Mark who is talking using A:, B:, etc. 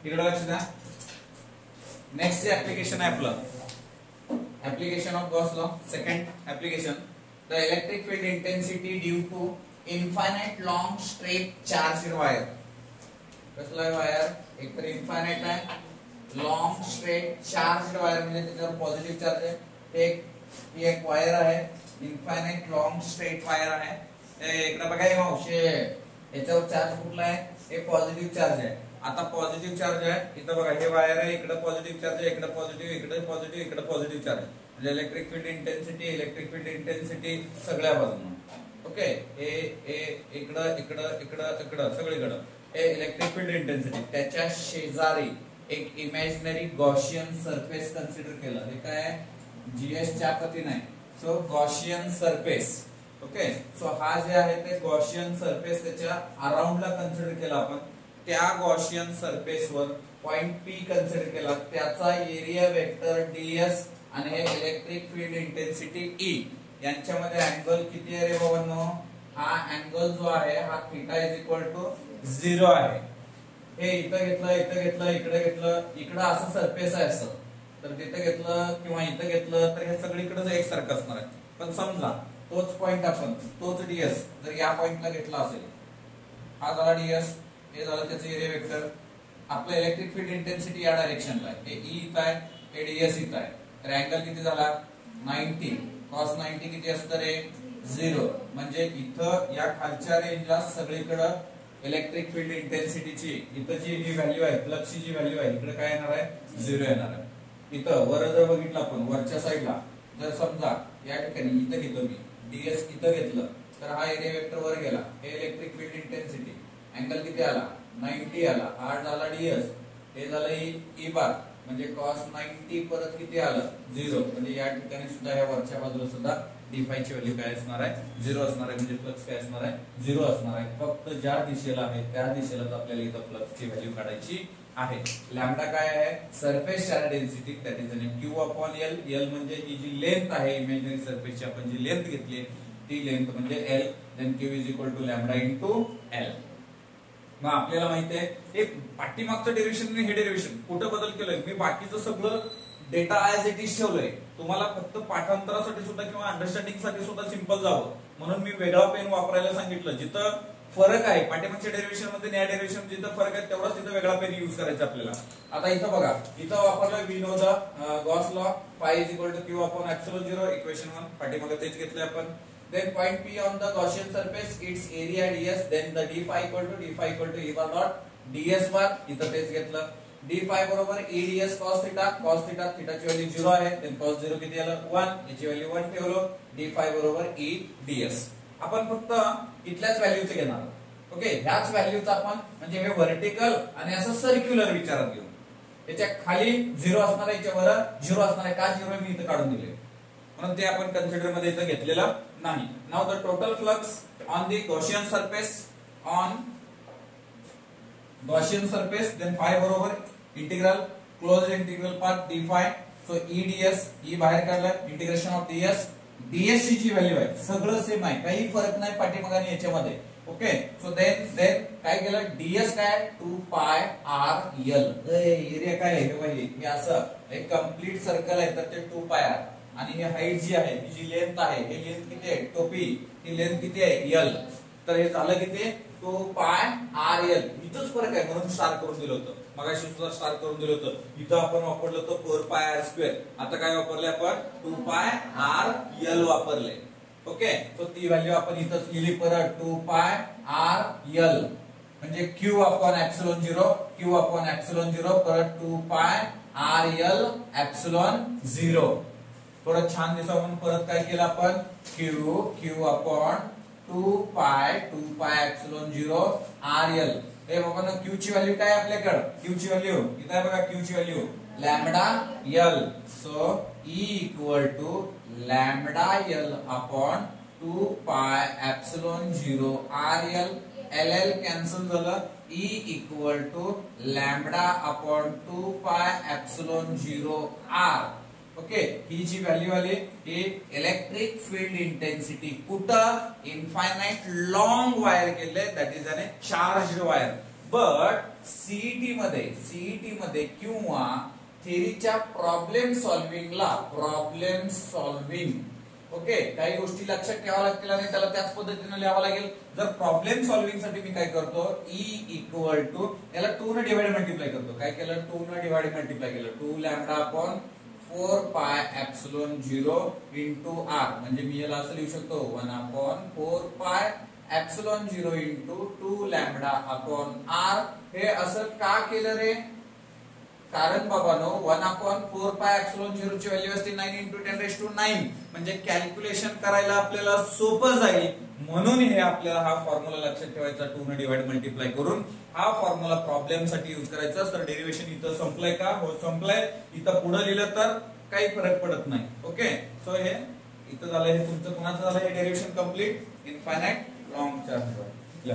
A: इकडे लक्ष द्या. नेक्स्ट ऍप्लिकेशन आहे आपलं application of Gauss law. Second application, the electric field intensity due to infinite long straight charge wire. कसला आहे वायर? एक तर इनफायनाइट आहे, लॉन्ग स्ट्रेट चार्ज वायर म्हणजे त्याच्यावर पॉझिटिव्ह चार्ज आहे. एक वायर आहे, इनफायनाइट लॉन्ग स्ट्रेट वायर आहे. इकडे बघा हे मावशे, याच्यावर चार्ज कुठला आहे? हे पॉझिटिव्ह चार्ज आहे. आता पॉझिटिव्ह चार्ज आहे इथं बघा, हे वायर आहे, इकडे पॉझिटिव्ह चार्ज आहे, इकडे पॉझिटिव्ह, इकडे पॉझिटिव्ह, इकडे पॉझिटिव्ह चार्ज आहे. म्हणजे इलेक्ट्रिक फील्ड इंटेन्सिटी सगळ्या बाजूने. ओके, इकडं इकडं इकडं इकडं सगळीकडं हे इलेक्ट्रिक फील्ड इंटेन्सिटी. त्याच्या शेजारी एक इमॅजिनरी गॉसियन सरफेस कन्सिडर केलं. हे काय? जीएस च्या पती नाही. So Gaussian surface. Okay, so हा जे आहे ते गॉसियन सरफेस त्याच्या अराउंडला कन्सिडर केला आपण. त्या गॉसियन सरफेस वर पॉइंट पी कन्सिडर केला, त्याचा एरिया वेक्टर डीएस आणि हे इलेक्ट्रिक फील्ड इंटेन्सिटी ई यांच्यामध्ये अँगल किती आहे रे बाबांनो? हा अँगल जो आहे हा थीटा इज इक्वल टू 0 आहे. हे इथं घेतलं, इथं घेतलं, इकडे घेतलं, इकडं असं सरफेस आहे असं, तर तिथं घेतलं किंवा इथं घेतलं तर हे सगळीकडे एकसारखं असणार आहे. पण समजा तोच पॉइंट आपण, तोच डीएस जर या पॉइंटला घेतला असेल, हा झाला डीएस, हे झालं त्याचं एरिया वेक्टर. आपलं इलेक्ट्रिक फील्ड इंटेन्सिटी या डायरेक्शनला आहे, हे ई इथं आहे, हे डीएस इथं आहे. तर अँगल किती झाला? 90. cos 90 किती असतं रे? 0. म्हणजे इथं या खालच्या रेंजला सगळीकडे इलेक्ट्रिक फील्ड इंटेन्सिटीची इथं जी ही व्हॅल्यू आहे, फ्लक्सची जी व्हॅल्यू आहे, इकडे काय येणार आहे? 0 येणार आहे. इथं वर जर बघितलं आपण वरच्या साईडला, जर समजा या ठिकाणी इथं घेतो मी डीएस, इथं घेतलं तर हा एरिया वेक्टर वर गेला, हे इलेक्ट्रिक फील्ड इंटेन्सिटी. अँगल किती आला? 90 आला. हा झाला डीएस, हे झालं ई बार, म्हणजे cos 90 परत किती आलं? 0. म्हणजे या ठिकाणी सुद्धा या वरच्या बाजूला सुद्धा d5 ची व्हॅल्यू काय असणार आहे? 0 असणार आहे. म्हणजे फ्लक्स काय असणार आहे? 0 असणार आहे. फक्त ज्या दिशेला आहे त्या दिशेलाच आपल्याला इथं फ्लक्सची व्हॅल्यू काढायची आहे. लॅम्बडा काय आहे? Surface charge density, that is Q upon L. L म्हणजे ही जी लेंथ आहे इमॅजिनरी सरफेसची, आपण जी लेंथ घेतली ती लेंथ म्हणजे L. Then Q is equal to lambda into L. मग आपल्याला माहिती आहे हे पाठीमागचं डेरिव्हेशन आणि हे डेरिव्हेशन कुठं बदल केलंय मी? बाकीचं सगळं डेटा ऍज इट इज ठेवलंय. तुम्हाला फक्त पाठांतरासाठी सुद्धा किंवा अंडरस्टँडिंग साठी सुद्धा सिंपल जावं म्हणून मी वेगळा पेन वापरायला सांगितलं. जिथं फरक आहे पाठीमागच्या डेरिव्हेशन मध्ये आणि या डेरिव्हेशन जिथं फरक आहे तेवढाच तिथं वेगळा पेन युज करायचा आपल्याला. आता इथं बघा, इथं वापरलं we know the Gauss law, phi is equal to Q upon epsilon 0, equation 1. पाठीमागे तेच घेतलंय आपण. Then point P on the Gaussian surface, its area ds. Then the d phi equal to e bar dot ds bar. इथं तेच घेतलं. d phi बरोबर e ds cos theta. cos theta ची value 0 आहे. then cos 0 किती आलं? 1. याची value 1 ठेवलो. d phi बरोबर e ds. आपण फक्त इथल्याच व्हॅल्यूचे घेणार. ओके, ह्याच व्हॅल्यूचा आपण म्हणजे हे व्हर्टिकल आणि असं सर्क्युलर विचारात घेऊ. याच्या खाली 0 असणार आहे, याच्या वर 0 असणार आहे. का 0 मी इथं काढून दिले म्हणून ते आपण कन्सिडर मध्ये इथं घेतलेलं नाही. Now the total flux on the Gaussian surface then phi बरोबर integral close integral part d phi. So E ds, E बाहेर काढलं, इंटिग्रेशन ऑफ डीएस. डीएस ची जी व्हॅल्यू आहे सगळं सेम आहे, काही फरक नाही पाठीमागाने याच्यामध्ये. ओके, सो देन काय केलं? डीएस काय? 2 पाय आर एल. एरिया काय आहे? हे असं एक कम्प्लीट सर्कल आहे तर ते 2 पाय आर. आणि ही हाईट जी आहे, ही जी लेंथ आहे, ही लेंथ किती आहे? टोपी ही लेंथ किती आहे? एल. तर हे झालं किती? 2 पाय आर एल. इथंच फरक आहे म्हणून स्टार करून दिलं होतं, मगाशी सुद्धा स्टार करून दिलं होतं. इथं आपण वापरलं होतं 4 पाय आर स्क्वेअर. आता काय वापरले आपण? 2 पाय आर एल वापरले. ओके, सो ती व्हॅल्यू आपण इथंच लिहिली परत. 2 पाय आर एल म्हणजे Q upon epsilon 0, Q upon epsilon 0 परत 2 पाय आर एल एप्सिलॉन 0. थोडं छान दिसावं म्हणून परत काय केलं आपण? Q upon 2 pi epsilon 0 R L. हे बाबा Q ची व्हॅल्यू काय आपल्याकडे? Q ची व्हॅल्यू इथं आहे बघा, Q ची value lambda L. So E equal to lambda L upon 2 pi epsilon 0 R L. L cancel झालं. E equal to lambda upon 2 pi epsilon 0 R. Okay, ही जी व्हॅल्यू आली ही इलेक्ट्रिक फील्ड इंटेन्सिटी कुठं? इनफायनाइट लॉंग वायर केले, that is a charged wire. But CET मध्ये किंवा थेरीच्या problem solving okay काही गोष्टी लक्षात ठेवाव्या लागतील आणि त्याला त्याच पद्धतीने लिहावं लागेल. जर प्रॉब्लेम सॉल्व्हिंग साठी मी काय करतो E इक्वल टू याला 2 ने डिवाइड मल्टिप्लाय करतो. काय केलं 2 ने डिवाइड मल्टिप्लाय केलं 2 लॅम्बडा अपॉन 4 पाय एप्सिलॉन 0 इंटू r म्हणजे मी याला असं लिहू शकतो 1 अपॉन 4 पाय epsilon 0 into 2 lambda upon r. हे असं का केलं रे कारण बाबानो 1 अपॉन 4 पाय एप्सिलॉन 0 ची व्हॅल्यू असते 9 इंटू 10⁹ म्हणजे कॅल्क्युलेशन करायला आपल्याला सोपं जाईल म्हणून हे आपल्याला हा फॉर्म्युला लक्षात ठेवायचा 2 ने डिवाइड मल्टिप्लाय करून हा फॉर्म्युला प्रॉब्लेम साठी यूज करायचा. तर डेरिव्हेशन इथं संपलंय का हो संपलंय. इथं पुढे लिहिलं तर काही फरक पडत नाही. ओके सो हे इथं झालं हे तुमचं कोणाचं झालं हे derivation complete infinite long charge.